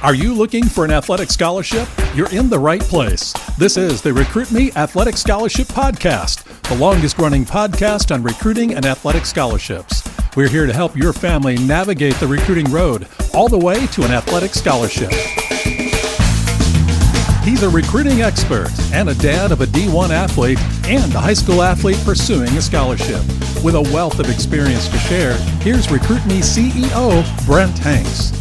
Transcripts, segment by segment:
Are you looking for an athletic scholarship? You're in the right place. This is the Recruit Me Athletic Scholarship Podcast, the longest-running podcast on recruiting and athletic scholarships. We're here to help your family navigate the recruiting road all the way to an athletic scholarship. He's a recruiting expert and a dad of a D1 athlete and a high school athlete pursuing a scholarship. With a wealth of experience to share, here's Recruit Me CEO, Brent Hanks.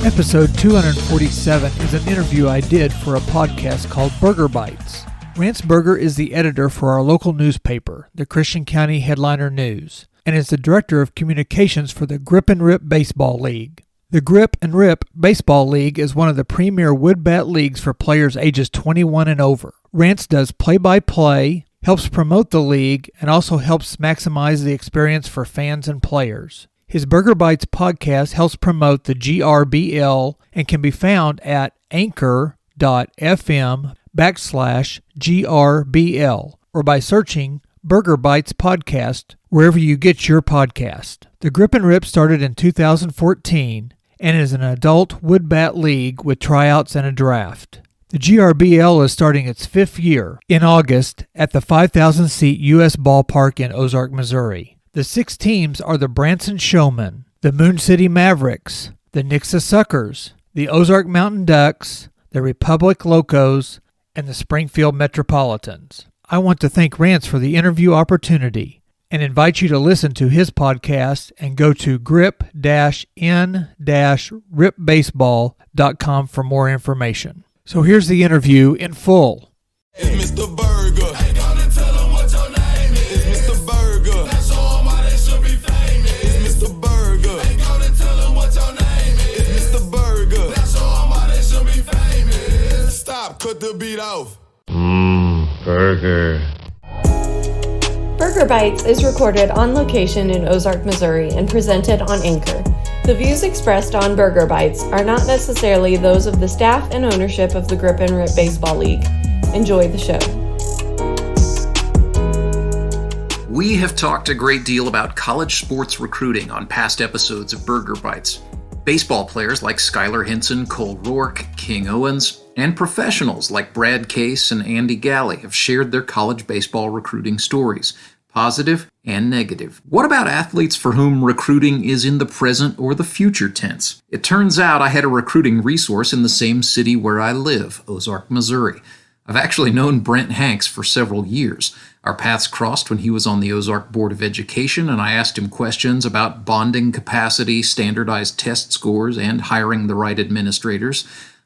Episode 247 is an interview I did for a podcast called Burger Bites. Rance Burger is the editor for our local newspaper, the Christian County Headliner News, and is the director of communications for the Grip and Rip Baseball League. The Grip and Rip Baseball League is one of the premier wood bat leagues for players ages 21 and over. Rance does play-by-play, helps promote the league, and also helps maximize the experience for fans and players. His Burger Bites podcast helps promote the GRBL and can be found at anchor.fm/GRBL or by searching Burger Bites Podcast wherever you get your podcast. The Grip and Rip started in 2014 and is an adult wood bat league with tryouts and a draft. The GRBL is starting its 5th year in August at the 5,000-seat U.S. ballpark in Ozark, Missouri. The 6 teams are the Branson Showmen, the Moon City Mavericks, the Nixa Suckers, the Ozark Mountain Ducks, the Republic Locos, and the Springfield Metropolitans. I want to thank Rance for the interview opportunity and invite you to listen to his podcast and go to grip-n-ripbaseball.com for more information. So here's the interview in full. It's Mr. Burger. Ain't gonna tell them what your name is. It's Mr. Burger. That's all why they should be famous. It's Mr. Burger. Ain't gonna tell them what your name is. It's Mr. Burger. That's all why they should be famous. Stop, cut the beat off. Burger. Burger Bites is recorded on location in Ozark, Missouri and presented on Anchor. The views expressed on Burger Bites are not necessarily those of the staff and ownership of the Grip and Rip Baseball League. Enjoy the show. We have talked a great deal about college sports recruiting on past episodes of Burger Bites. Baseball players like Skylar Hinson, Cole Rourke, King Owens, and professionals like Brad Case and Andy Galley have shared their college baseball recruiting stories, positive and negative. What about athletes for whom recruiting is in the present or the future tense? It turns out I had a recruiting resource in the same city where I live, Ozark, Missouri. I've actually known Brent Hanks for several years. Our paths crossed when he was on the Ozark Board of Education, and I asked him questions about bonding capacity, standardized test scores, and hiring the right administrators.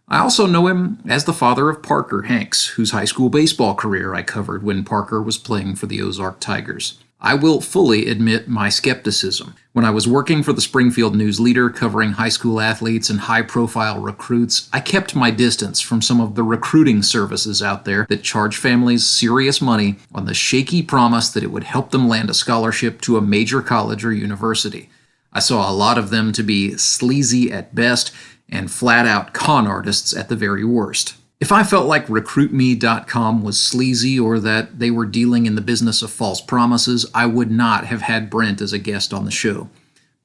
I also know him as the father of Parker Hanks, whose high school baseball career I covered when Parker was playing for the Ozark Tigers. I will fully admit my skepticism. When I was working for the Springfield News Leader covering high school athletes and high-profile recruits, I kept my distance from some of the recruiting services out there that charge families serious money on the shaky promise that it would help them land a scholarship to a major college or university. I saw a lot of them to be sleazy at best and flat-out con artists at the very worst. If I felt like RecruitMe.com was sleazy or that they were dealing in the business of false promises, I would not have had Brent as a guest on the show.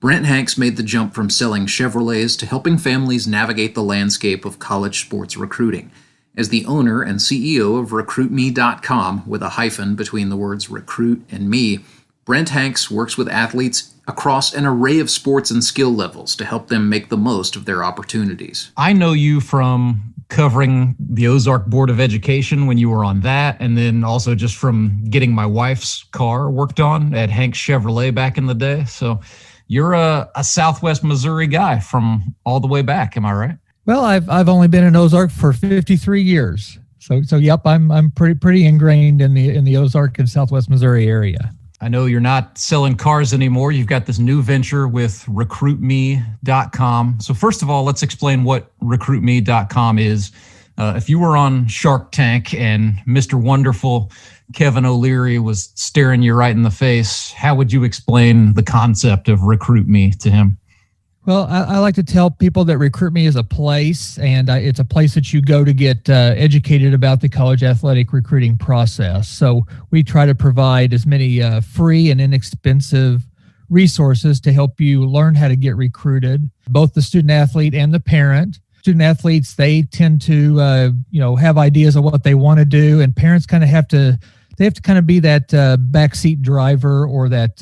Brent Hanks made the jump from selling Chevrolets to helping families navigate the landscape of college sports recruiting. As the owner and CEO of RecruitMe.com, with a hyphen between the words recruit and me, Brent Hanks works with athletes across an array of sports and skill levels to help them make the most of their opportunities. I know you from covering the Ozark Board of Education when you were on that, and then also just from getting my wife's car worked on at Hanks Chevrolet back in the day. So you're a Southwest Missouri guy from all the way back. Am I right? Well, I've only been in Ozark for 53 years. So yep, I'm pretty ingrained in the Ozark and Southwest Missouri area. I know you're not selling cars anymore. You've got this new venture with RecruitMe.com. So first of all, let's explain what RecruitMe.com is. If you were on Shark Tank and Mr. Wonderful Kevin O'Leary was staring you right in the face, how would you explain the concept of RecruitMe to him? Well, I like to tell people that Recruit Me is a place, and it's a place that you go to get educated about the college athletic recruiting process. So we try to provide as many free and inexpensive resources to help you learn how to get recruited, both the student athlete and the parent. Student athletes, they tend to, have ideas of what they want to do, and parents kind of have to kind of be that backseat driver, or that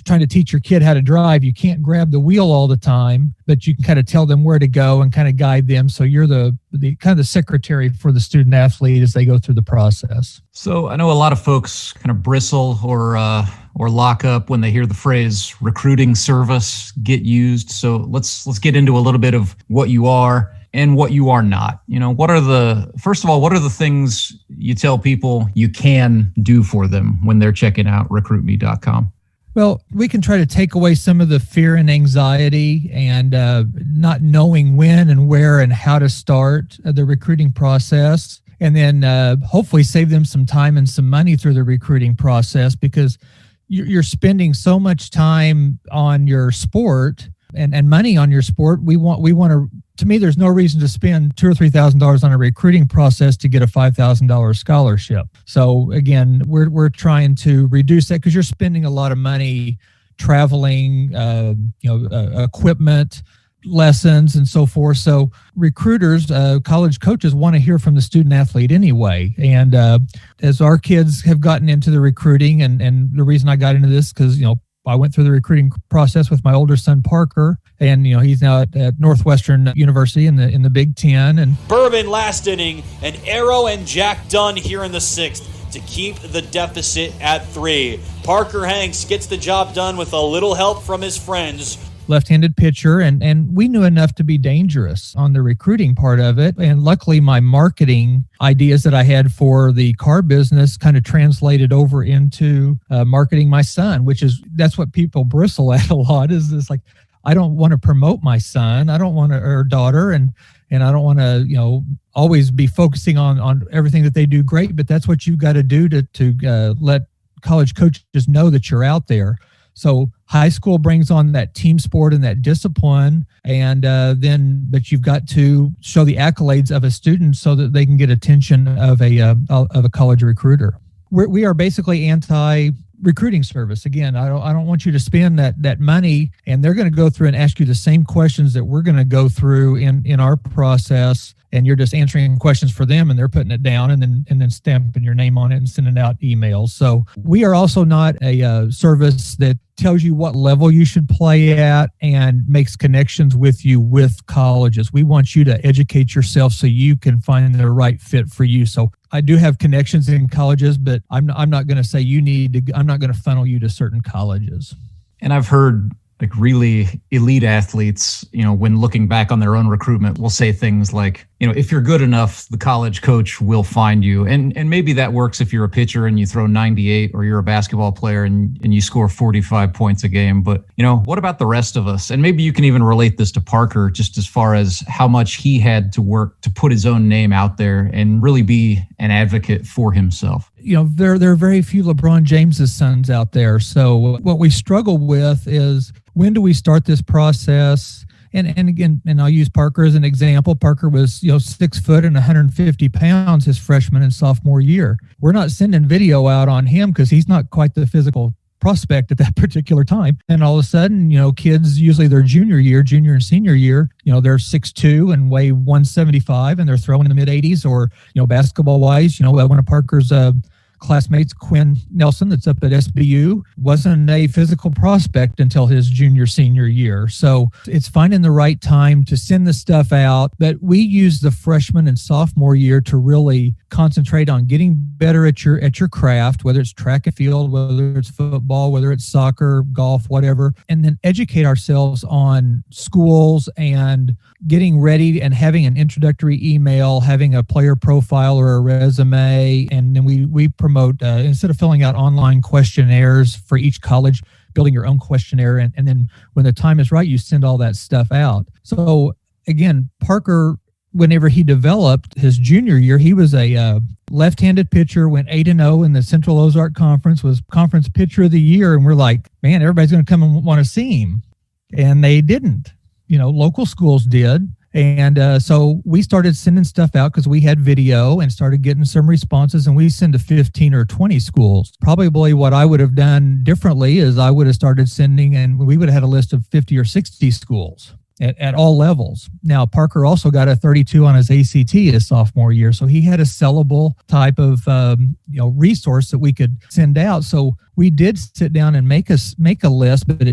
trying to teach your kid how to drive. You can't grab the wheel all the time, but you can kind of tell them where to go and kind of guide them. So you're the kind of the secretary for the student athlete as they go through the process. So I know a lot of folks kind of bristle or lock up when they hear the phrase recruiting service get used. So let's get into a little bit of what you are and what you are not. First of all, what are the things you tell people you can do for them when they're checking out recruitme.com? Well, we can try to take away some of the fear and anxiety and not knowing when and where and how to start the recruiting process. And then hopefully save them some time and some money through the recruiting process, because you're spending so much time on your sport and money on your sport. We want to me, there's no reason to spend $2,000 or $3,000 on a recruiting process to get a $5,000 scholarship. So again, we're trying to reduce that, because you're spending a lot of money traveling, equipment, lessons, and so forth. So recruiters, college coaches want to hear from the student athlete anyway. And as our kids have gotten into the recruiting, and the reason I got into this, because I went through the recruiting process with my older son, Parker, and he's now at Northwestern University in the Big Ten. And Bourbon last inning, and Arrow and Jack Dunn here in the sixth to keep the deficit at 3. Parker Hanks gets the job done with a little help from his friends. Left-handed pitcher, and we knew enough to be dangerous on the recruiting part of it. And luckily, my marketing ideas that I had for the car business kind of translated over into marketing my son, that's what people bristle at a lot, is this, like, I don't want to promote my son, I don't want to, or daughter, and I don't want to always be focusing on everything that they do great, but that's what you've got to do to let college coaches know that you're out there. So high school brings on that team sport and that discipline, and but you've got to show the accolades of a student so that they can get attention of a college recruiter. We are basically anti-recruiting service. Again, I don't want you to spend that money, and they're going to go through and ask you the same questions that we're going to go through in our process. And you're just answering questions for them, and they're putting it down and then stamping your name on it and sending out emails. So we are also not a service that tells you what level you should play at and makes connections with you with colleges. We want you to educate yourself so you can find the right fit for you. So I do have connections in colleges, but I'm not going to say I'm not going to funnel you to certain colleges. And I've heard like really elite athletes, when looking back on their own recruitment, will say things like, if you're good enough, the college coach will find you. And maybe that works if you're a pitcher and you throw 98, or you're a basketball player and you score 45 points a game. But, what about the rest of us? And maybe you can even relate this to Parker, just as far as how much he had to work to put his own name out there and really be an advocate for himself. There are very few LeBron James's sons out there. So what we struggle with is, when do we start this process? And again, I'll use Parker as an example. Parker was 6 foot and 150 pounds his freshman and sophomore year. We're not sending video out on him because he's not quite the physical prospect at that particular time. And all of a sudden, kids, usually their junior and senior year, they're 6'2" and weigh 175, and they're throwing in the mid 80s. Or basketball wise, one of Parker's classmates, Quinn Nelson, that's up at SBU, wasn't a physical prospect until his senior year. So it's finding the right time to send the stuff out. But we use the freshman and sophomore year to really concentrate on getting better at your craft, whether it's track and field, whether it's football, whether it's soccer, golf, whatever, and then educate ourselves on schools and getting ready and having an introductory email, having a player profile or a resume. And then we promote, instead of filling out online questionnaires for each college, building your own questionnaire. And then when the time is right, you send all that stuff out. So again, Parker, whenever he developed his junior year, he was a left-handed pitcher, went 8-0 in the Central Ozark Conference, was conference pitcher of the year. And we're like, man, everybody's going to come and want to see him. And they didn't. Local schools did. And so we started sending stuff out because we had video and started getting some responses, and we send to 15 or 20 schools. Probably what I would have done differently is I would have started sending, and we would have had a list of 50 or 60 schools at all levels. Now, Parker also got a 32 on his ACT his sophomore year, so he had a sellable type of resource that we could send out. So we did sit down and make a list, but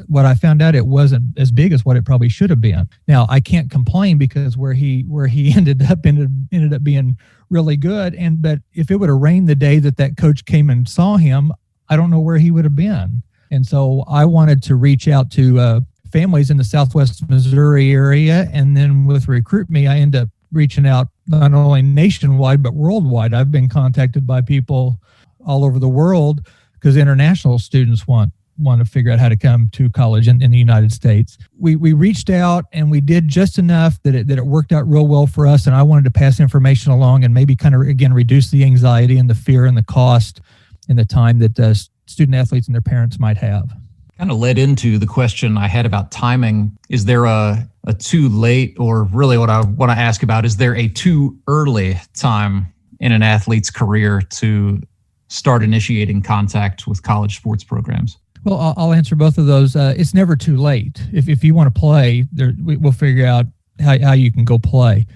what I found out, it wasn't as big as what it probably should have been. Now, I can't complain because where he ended up being really good. But if it would have rained the day that coach came and saw him, I don't know where he would have been. And so I wanted to reach out to families in the Southwest Missouri area. And then with Recruit Me, I end up reaching out not only nationwide, but worldwide. I've been contacted by people all over the world because international students want to figure out how to come to college in the United States. We reached out and we did just enough that it worked out real well for us. And I wanted to pass information along and maybe kind of, again, reduce the anxiety and the fear and the cost and the time that student athletes and their parents might have. Kind of led into the question I had about timing. Is there a too late, or really what I want to ask about, is there a too early time in an athlete's career to start initiating contact with college sports programs? Well, I'll answer both of those. It's never too late. If you want to play, we'll figure out how you can go play.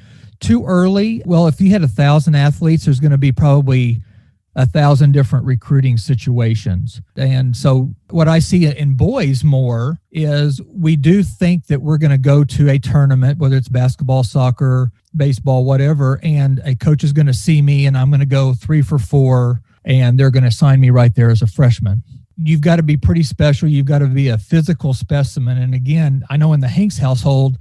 Too early, well, if you had 1,000 athletes, there's going to be probably 1,000 different recruiting situations. And so what I see in boys more is we do think that we're going to go to a tournament, whether it's basketball, soccer, baseball, whatever, and a coach is going to see me and I'm going to go 3 for 4 and they're going to sign me right there as a freshman. You've got to be pretty special. You've got to be a physical specimen. And again, I know in the Hanks household,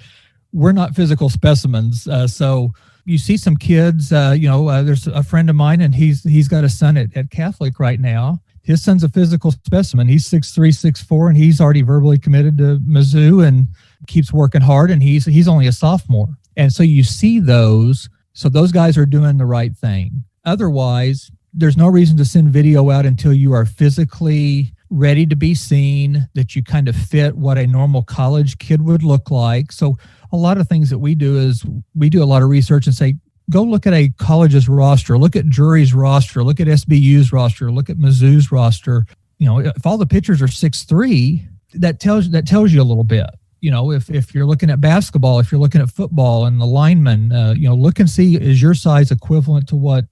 we're not physical specimens. So you see some kids, there's a friend of mine and he's got a son at Catholic right now. His son's a physical specimen. He's 6'3", 6'4", and he's already verbally committed to Mizzou and keeps working hard, and he's only a sophomore. And so you see those. So those guys are doing the right thing. Otherwise, there's no reason to send video out until you are physically ready to be seen, that you kind of fit what a normal college kid would look like. So a lot of things that we do is we do a lot of research and say, go look at a college's roster, look at Drury's roster, look at SBU's roster, look at Mizzou's roster. If all the pitchers are 6'3", that tells you a little bit. If you're looking at basketball, if you're looking at football and the linemen, look and see, is your size equivalent to what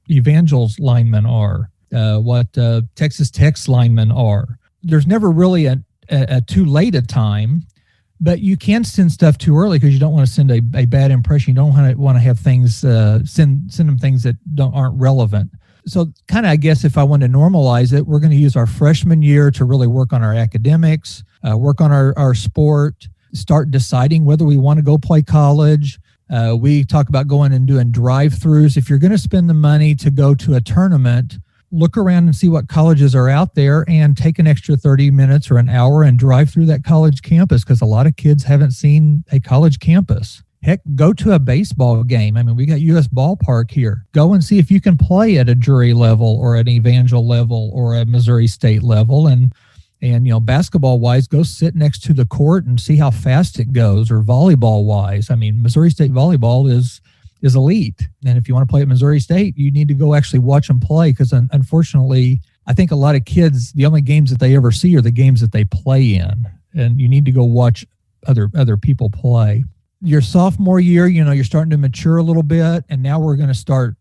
Evangel's linemen are, what Texas Tech's linemen are. There's never really a too late a time, but you can send stuff too early because you don't want to send a bad impression. You don't want to have things send them things that aren't relevant. So kind of, I guess, if I want to normalize it, we're going to use our freshman year to really work on our academics, work on our sport, start deciding whether we want to go play college. We talk about going and doing drive-throughs. If you're going to spend the money to go to a tournament, look around and see what colleges are out there and take an extra 30 minutes or an hour and drive through that college campus, because a lot of kids haven't seen a college campus. Heck, go to a baseball game. I mean, we got US Ballpark here. Go and see if you can play at a Drury level or an Evangel level or a Missouri State level. And basketball wise, go sit next to the court and see how fast it goes. Or volleyball wise, I mean, Missouri State volleyball is elite. And if you want to play at Missouri State, you need to go actually watch them play, because unfortunately, I think a lot of kids, the only games that they ever see are the games that they play in. And you need to go watch other people play. Your sophomore year, you're starting to mature a little bit, and now we're going to start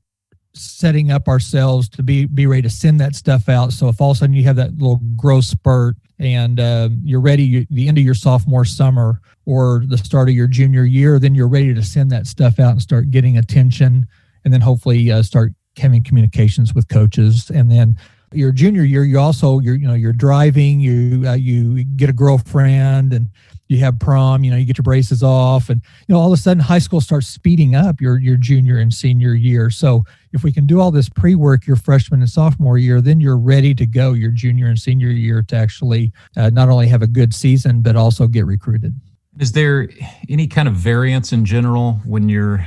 setting up ourselves to be ready to send that stuff out. So if all of a sudden you have that little growth spurt and you're ready, the end of your sophomore summer or the start of your junior year, then you're ready to send that stuff out and start getting attention, and then hopefully start having communications with coaches. And then your junior year, you're driving, you get a girlfriend, and you have prom, you get your braces off, and all of a sudden high school starts speeding up your junior and senior year. So if we can do all this pre-work your freshman and sophomore year, then you're ready to go your junior and senior year to actually not only have a good season, but also get recruited. Is there any kind of variance in general when you're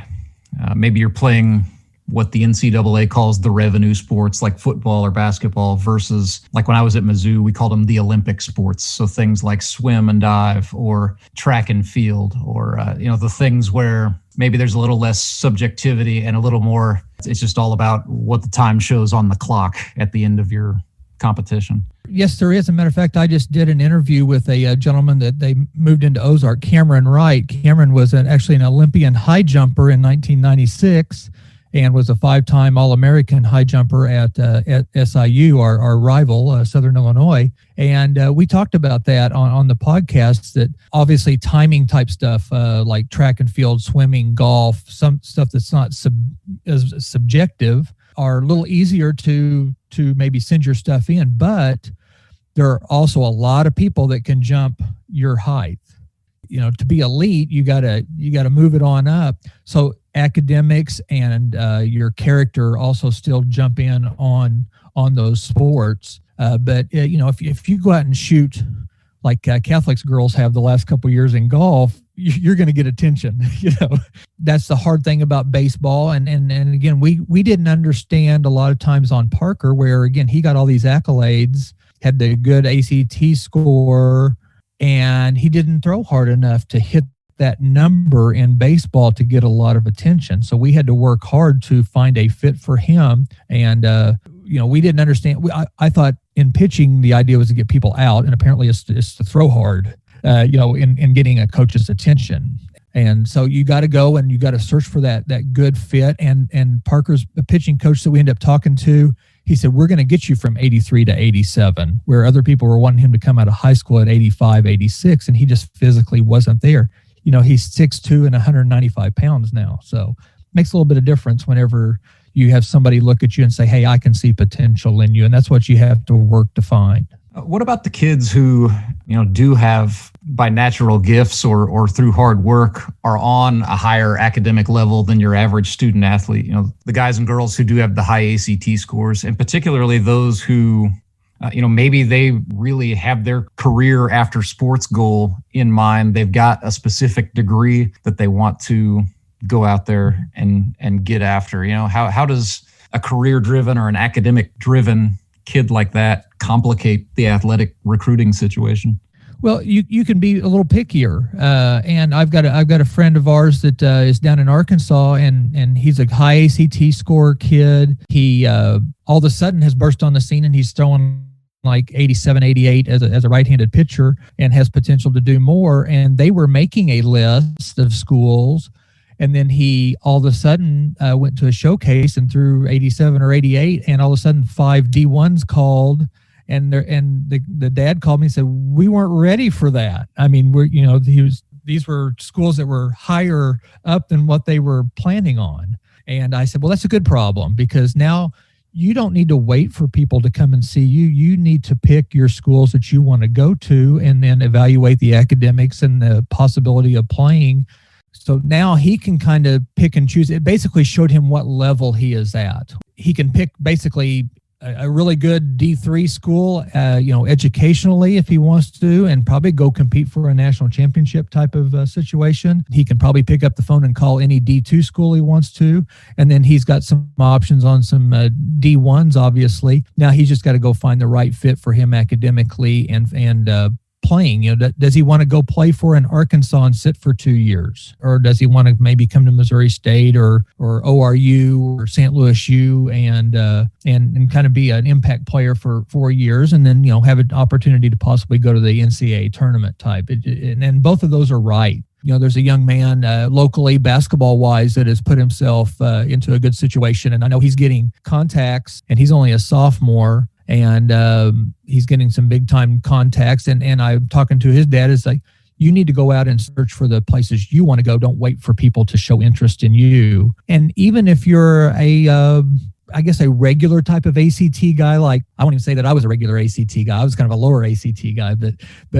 maybe you're playing what the NCAA calls the revenue sports like football or basketball versus like when I was at Mizzou, we called them the Olympic sports. So things like swim and dive or track and field or, the things where maybe there's a little less subjectivity and a little more, it's just all about what the time shows on the clock at the end of your competition. Yes, there is. As a matter of fact, I just did an interview with a gentleman that they moved into Ozark, Cameron Wright. Cameron was actually an Olympian high jumper in 1996 and was a 5-time All-American high jumper at SIU, our rival, Southern Illinois. And we talked about that on the podcast, that obviously timing type stuff like track and field, swimming, golf, some stuff that's not as subjective are a little easier to maybe send your stuff in, but there are also a lot of people that can jump your height. To be elite, you gotta move it on up. So academics and your character also still jump in on those sports. But if you go out and shoot like Catholics girls have the last couple of years in golf, you're going to get attention. That's the hard thing about baseball. And again, we didn't understand a lot of times on Parker, where again, he got all these accolades, had the good ACT score, and he didn't throw hard enough to hit that number in baseball to get a lot of attention. So we had to work hard to find a fit for him. And, we didn't understand. I thought in pitching, the idea was to get people out, and apparently it's to throw hard. In getting a coach's attention. And so you got to go and you got to search for that good fit. And Parker's a pitching coach that we ended up talking to, he said, we're going to get you from 83 to 87, where other people were wanting him to come out of high school at 85, 86, and he just physically wasn't there. He's 6'2" and 195 pounds now. So it makes a little bit of difference whenever you have somebody look at you and say, hey, I can see potential in you. And that's what you have to work to find. What about the kids who, do have by natural gifts or through hard work are on a higher academic level than your average student athlete? The guys and girls who do have the high ACT scores, and particularly those who, maybe they really have their career after sports goal in mind. They've got a specific degree that they want to go out there and get after. How does a career-driven or an academic-driven kid like that complicate the athletic recruiting situation? Well, you can be a little pickier, and I've got a friend of ours that is down in Arkansas, and he's a high ACT score kid. He all of a sudden has burst on the scene, and he's throwing like 87, 88 as a right-handed pitcher, and has potential to do more. And they were making a list of schools, and then he all of a sudden went to a showcase and threw 87 or 88, and all of a sudden 5 D1s called. And the dad called me and said, we weren't ready for that. I mean, these were schools that were higher up than what they were planning on. And I said, well, that's a good problem, because now you don't need to wait for people to come and see you. You need to pick your schools that you want to go to and then evaluate the academics and the possibility of playing. So now he can kind of pick and choose. It basically showed him what level he is at. He can pick basically a really good D3 school, educationally, if he wants to, and probably go compete for a national championship type of situation. He can probably pick up the phone and call any D2 school he wants to. And then he's got some options on some D1s, obviously. Now he's just got to go find the right fit for him academically and playing. Does he want to go play for an Arkansas and sit for 2 years, or does he want to maybe come to Missouri State or ORU or St. Louis U and kind of be an impact player for 4 years, and then have an opportunity to possibly go to the NCAA tournament type? And both of those are right. There's a young man locally, basketball-wise, that has put himself into a good situation, and I know he's getting contacts, and he's only a sophomore. And he's getting some big time contacts. And I'm talking to his dad. It's like, you need to go out and search for the places you want to go. Don't wait for people to show interest in you. And even if you're a regular type of ACT guy, like I won't even say that I was a regular ACT guy. I was kind of a lower ACT guy. But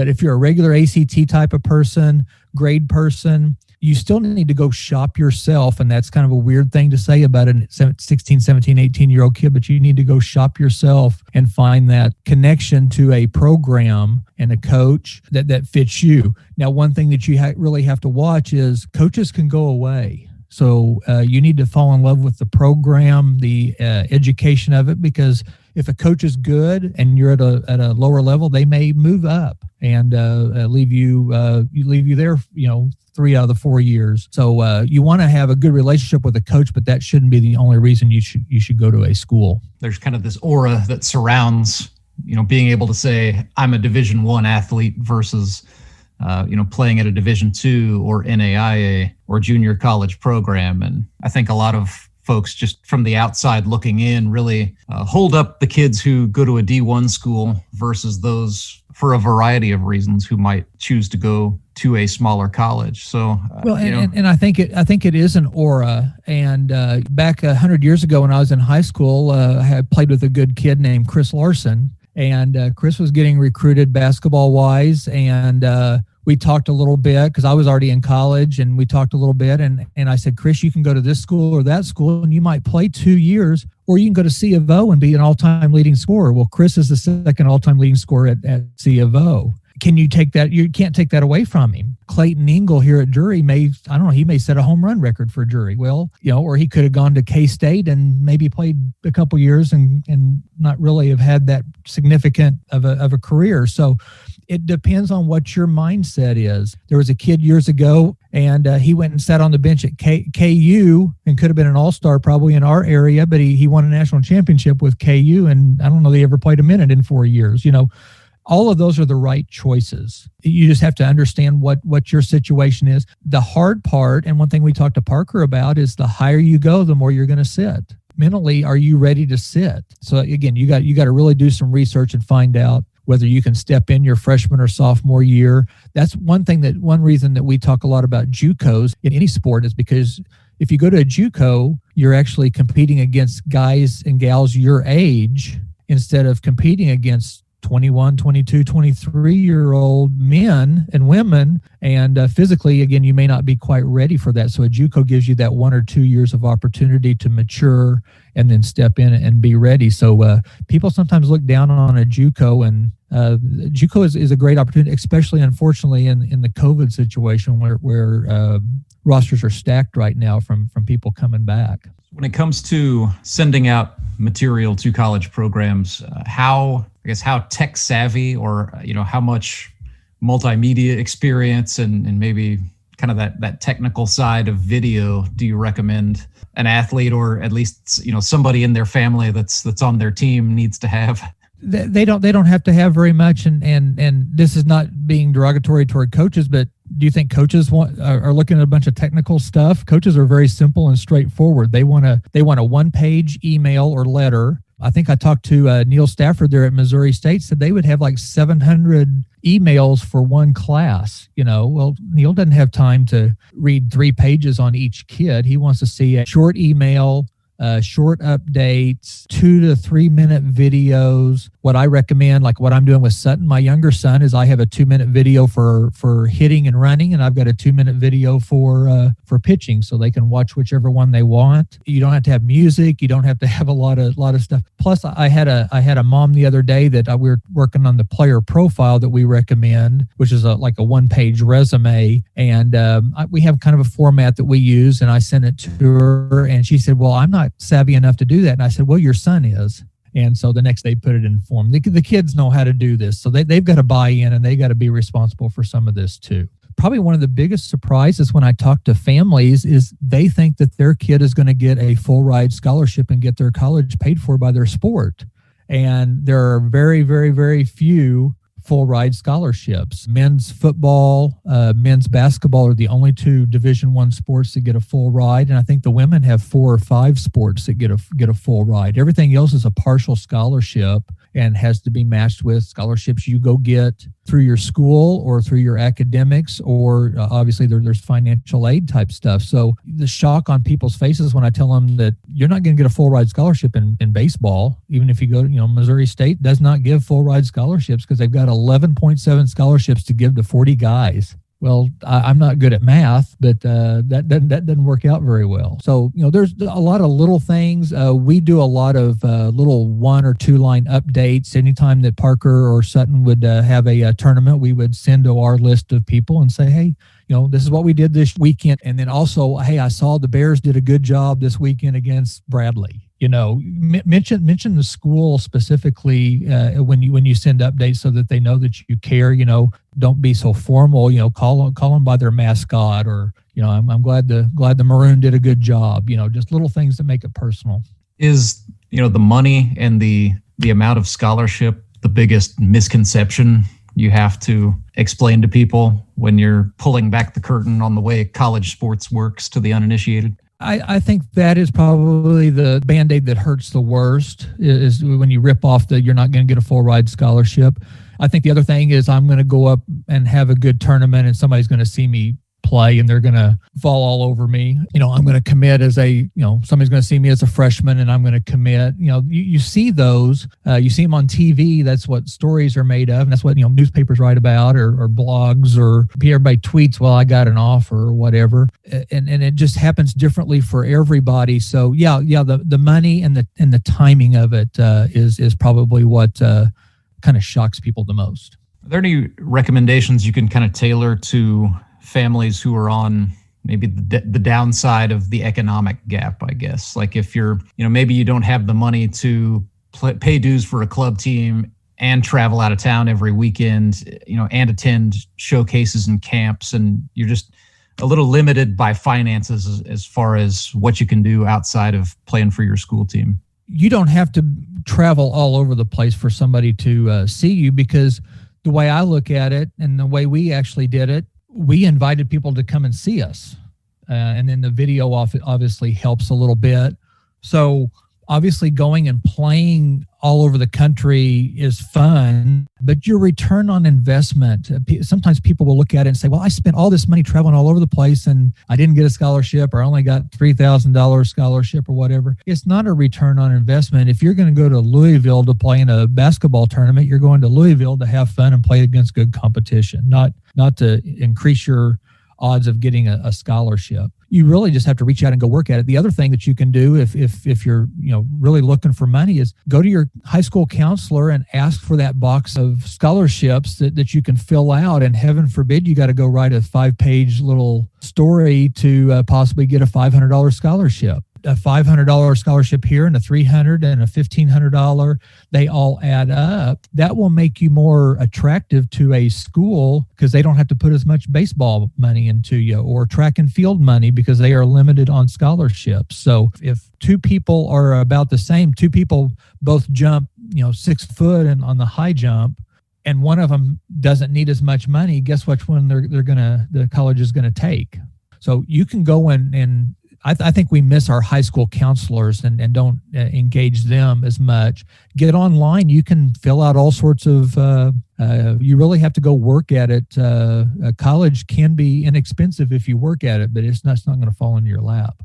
if you're a regular ACT type of person, grade person, you still need to go shop yourself. And that's kind of a weird thing to say about a 16, 17, 18-year-old kid, but you need to go shop yourself and find that connection to a program and a coach that fits you. Now, one thing that you really have to watch is coaches can go away. So you need to fall in love with the program, the education of it, because if a coach is good and you're at a lower level, they may move up and leave you there, 3 out of the 4 years. So you want to have a good relationship with a coach, but that shouldn't be the only reason you should go to a school. There's kind of this aura that surrounds, being able to say I'm a Division I athlete versus, playing at a Division II or NAIA or junior college program. And I think a lot of folks just from the outside looking in really hold up the kids who go to a D1 school versus those, for a variety of reasons, who might choose to go to a smaller college. So, and I think it is an aura. And back 100 years ago when I was in high school, I had played with a good kid named Chris Larson, and Chris was getting recruited basketball wise. And we talked a little bit because I was already in college, and we talked a little bit. And I said, Chris, you can go to this school or that school, and you might play 2 years, or you can go to C of O and be an all-time leading scorer. Well, Chris is the second all-time leading scorer at C of O. Can you take that? You can't take that away from him. Clayton Ingle here at Drury he may set a home run record for Drury. Well, or he could have gone to K-State and maybe played a couple years and not really have had that significant of a career. So it depends on what your mindset is. There was a kid years ago, and he went and sat on the bench at KU and could have been an all-star probably in our area, but he won a national championship with KU, and I don't know they ever played a minute in 4 years. All of those are the right choices. You just have to understand what your situation is. The hard part, and one thing we talked to Parker about, is the higher you go, the more you're going to sit. Mentally, are you ready to sit? So again, you got to really do some research and find out whether you can step in your freshman or sophomore year. That's one reason that we talk a lot about JUCOs in any sport, is because if you go to a JUCO, you're actually competing against guys and gals your age instead of competing against 21, 22, 23-year-old men and women. And physically, again, you may not be quite ready for that. So a JUCO gives you that 1 or 2 years of opportunity to mature and then step in and be ready. So people sometimes look down on a JUCO, and JUCO is a great opportunity, especially, unfortunately, in the COVID situation where rosters are stacked right now from people coming back. When it comes to sending out material to college programs, how tech savvy, or how much multimedia experience and maybe kind of that technical side of video do you recommend an athlete, or at least somebody in their family that's on their team, needs to have? They don't have to have very much, and this is not being derogatory toward coaches, but do you think coaches are looking at a bunch of technical stuff? Coaches are very simple and straightforward. They want a 1-page email or letter. I think I talked to Neil Stafford there at Missouri State, said they would have like 700 emails for one class. Well, Neil doesn't have time to read 3 pages on each kid. He wants to see a short email, short updates, 2 to 3 minute videos. What I recommend, like what I'm doing with Sutton, my younger son, is I have a 2-minute video for hitting and running, and I've got a 2-minute video for pitching, so they can watch whichever one they want. You don't have to have music. You don't have to have a lot of stuff. Plus, I had a mom the other day that we were working on the player profile that we recommend, which is like a 1-page resume, and we have kind of a format that we use, and I sent it to her, and she said, "Well, I'm not savvy enough to do that." And I said, "Well, your son is." And so the next day put it in form. The kids know how to do this. So they've got to buy in, and they got to be responsible for some of this too. Probably one of the biggest surprises when I talk to families is they think that their kid is going to get a full ride scholarship and get their college paid for by their sport. And there are very, very, very few full ride scholarships. Men's football, men's basketball are the only 2 Division I sports that get a full ride, and I think the women have 4 or 5 sports that get a full ride. Everything else is a partial scholarship and has to be matched with scholarships you go get through your school or through your academics, or obviously there's financial aid type stuff. So the shock on people's faces when I tell them that you're not going to get a full ride scholarship in baseball, even if you go to, Missouri State does not give full ride scholarships because they've got 11.7 scholarships to give to 40 guys. Well, I'm not good at math, but that doesn't work out very well. So, there's a lot of little things. We do a lot of little 1 or 2 line updates. Anytime that Parker or Sutton would have a tournament, we would send to our list of people and say, hey, this is what we did this weekend. And then also, hey, I saw the Bears did a good job this weekend against Bradley. Mention the school specifically when you send updates so that they know that you care. Don't be so formal. Call them by their mascot, or I'm glad the Maroon did a good job. Just little things that make it personal. Is the money and the amount of scholarship the biggest misconception you have to explain to people when you're pulling back the curtain on the way college sports works to the uninitiated? I think that is probably the Band-Aid that hurts the worst, is when you rip off you're not going to get a full ride scholarship. I think the other thing is I'm going to go up and have a good tournament and somebody's going to see me play and they're going to fall all over me. I'm going to commit as somebody's going to see me as a freshman and I'm going to commit. You see those, you see them on TV. That's what stories are made of. And that's what, newspapers write about or blogs, or everybody tweets, well, I got an offer or whatever. And it just happens differently for everybody. So the money and the timing of it is probably what kind of shocks people the most. Are there any recommendations you can kind of tailor to families who are on maybe the downside of the economic gap, I guess? Like if you're, maybe you don't have the money to pay dues for a club team and travel out of town every weekend, and attend showcases and camps, and you're just a little limited by finances as far as what you can do outside of playing for your school team. You don't have to travel all over the place for somebody to see you, because the way I look at it and the way we actually did it, we invited people to come and see us. And then the video obviously helps a little bit. So obviously going and playing all over the country is fun, but your return on investment, sometimes people will look at it and say, well, I spent all this money traveling all over the place and I didn't get a scholarship, or I only got $3,000 scholarship or whatever. It's not a return on investment. If you're going to go to Louisville to play in a basketball tournament, you're going to Louisville to have fun and play against good competition, not to increase your odds of getting a scholarship. You really just have to reach out and go work at it. The other thing that you can do if you're really looking for money is go to your high school counselor and ask for that box of scholarships that you can fill out. And heaven forbid you got to go write a 5-page little story to possibly get a $500 scholarship. A $500 scholarship here and a $300 and a $1,500, they all add up. That will make you more attractive to a school because they don't have to put as much baseball money into you, or track and field money because they are limited on scholarships. So if two people are about the same, two people both jump 6 foot and on the high jump, and one of them doesn't need as much money, guess which one the college is gonna take. So you can go and I think we miss our high school counselors and don't engage them as much. Get online. You can fill out all sorts of, you really have to go work at it. College can be inexpensive if you work at it, but it's not going to fall into your lap.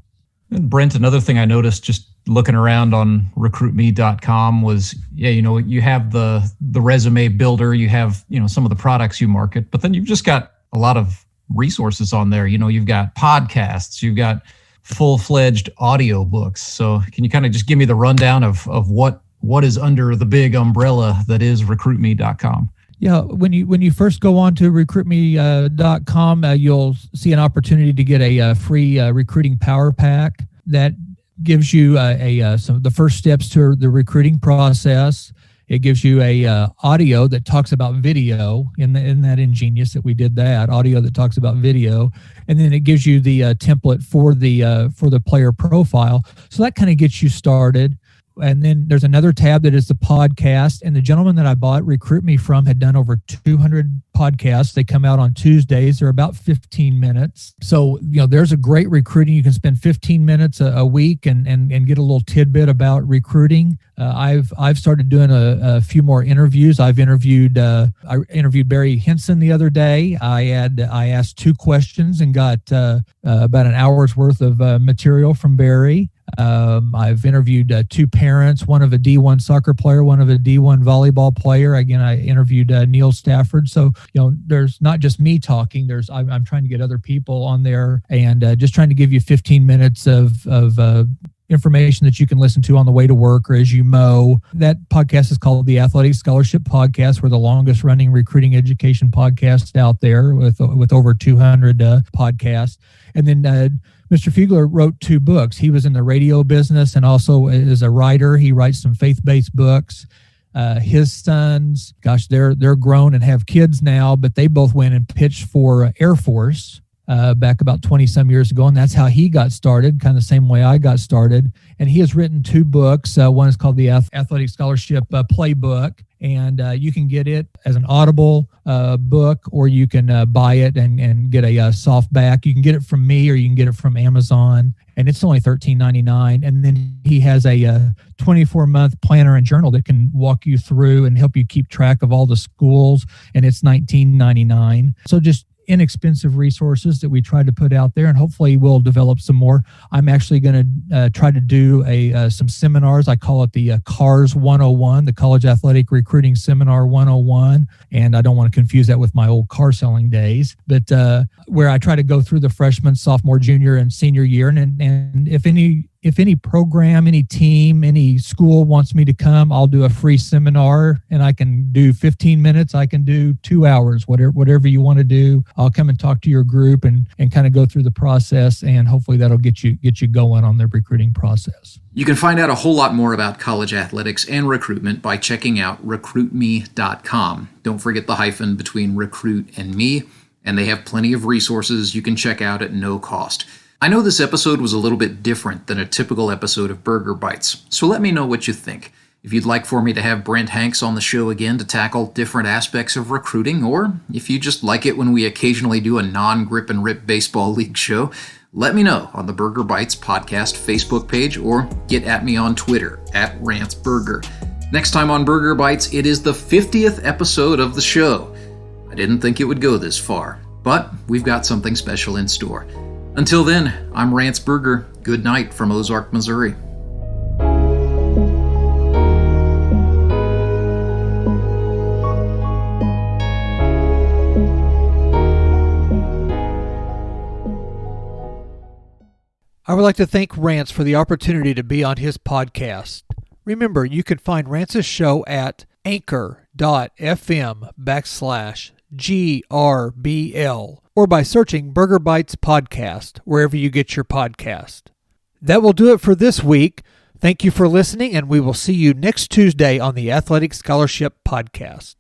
And Brent, another thing I noticed just looking around on recruitme.com was, you have the resume builder, you have, some of the products you market, but then you've just got a lot of resources on there. You've got podcasts, you've got full-fledged audio books. So can you kind of just give me the rundown of what is under the big umbrella that is recruitme.com? Yeah, when you first go on to recruitme.com, you'll see an opportunity to get a free recruiting power pack that gives you some of the first steps to the recruiting process. It gives you a audio that talks about video. Isn't that ingenious that we did that? Audio that talks about video. And then it gives you the template for the player profile. So that kind of gets you started. And then there's another tab that is the podcast. And the gentleman that I bought Recruit Me from had done over 200 podcasts. They come out on Tuesdays. They're about 15 minutes. So, there's a great recruiting. You can spend 15 minutes a week and get a little tidbit about recruiting. I've started doing a few more interviews. I interviewed Barry Henson the other day. I asked 2 questions and got about an hour's worth of material from Barry. I've interviewed 2 parents, one of a D1 soccer player, one of a D1 volleyball player. Again, I interviewed Neil Stafford. So, there's not just me talking. I'm trying to get other people on there and just trying to give you 15 minutes of information that you can listen to on the way to work or as you mow. That podcast is called the Athletic Scholarship Podcast. We're the longest running recruiting education podcast out there with over 200 podcasts. And then Mr. Fugler wrote 2 books. He was in the radio business and also is a writer. He writes some faith-based books. His sons, gosh, they're grown and have kids now, but they both went and pitched for Air Force back about 20 some years ago. And that's how he got started, kind of the same way I got started. And he has written 2 books. One is called the Athletic Scholarship Playbook. And you can get it as an Audible book, or you can buy it and get a softback. You can get it from me, or you can get it from Amazon. And it's only $13.99. And then he has a 24-month planner and journal that can walk you through and help you keep track of all the schools. And it's $19.99. So just inexpensive resources that we try to put out there, and hopefully we'll develop some more. I'm actually going to try to do some seminars. I call it the CARS 101, the College Athletic Recruiting Seminar 101, and I don't want to confuse that with my old car selling days, but where I try to go through the freshman, sophomore, junior, and senior year, and if any program, any team, any school wants me to come, I'll do a free seminar, and I can do 15 minutes. I can do 2 hours, whatever you want to do. I'll come and talk to your group and kind of go through the process, and hopefully that'll get you going on the recruiting process. You can find out a whole lot more about college athletics and recruitment by checking out recruitme.com. Don't forget the hyphen between recruit and me, and they have plenty of resources you can check out at no cost. I know this episode was a little bit different than a typical episode of Burger Bites, so let me know what you think. If you'd like for me to have Brent Hanks on the show again to tackle different aspects of recruiting, or if you just like it when we occasionally do a non-grip and rip baseball league show, let me know on the Burger Bites podcast Facebook page, or get at me on Twitter at Rance Burger. Next time on Burger Bites, it is the 50th episode of the show. I didn't think it would go this far, but we've got something special in store. Until then, I'm Rance Burger. Good night from Ozark, Missouri. I would like to thank Rance for the opportunity to be on his podcast. Remember, you can find Rance's show at anchor.fm/GRBL or by searching Burger Bites Podcast wherever you get your podcast. That will do it for this week. Thank you for listening, and we will see you next Tuesday on the Athletic Scholarship Podcast.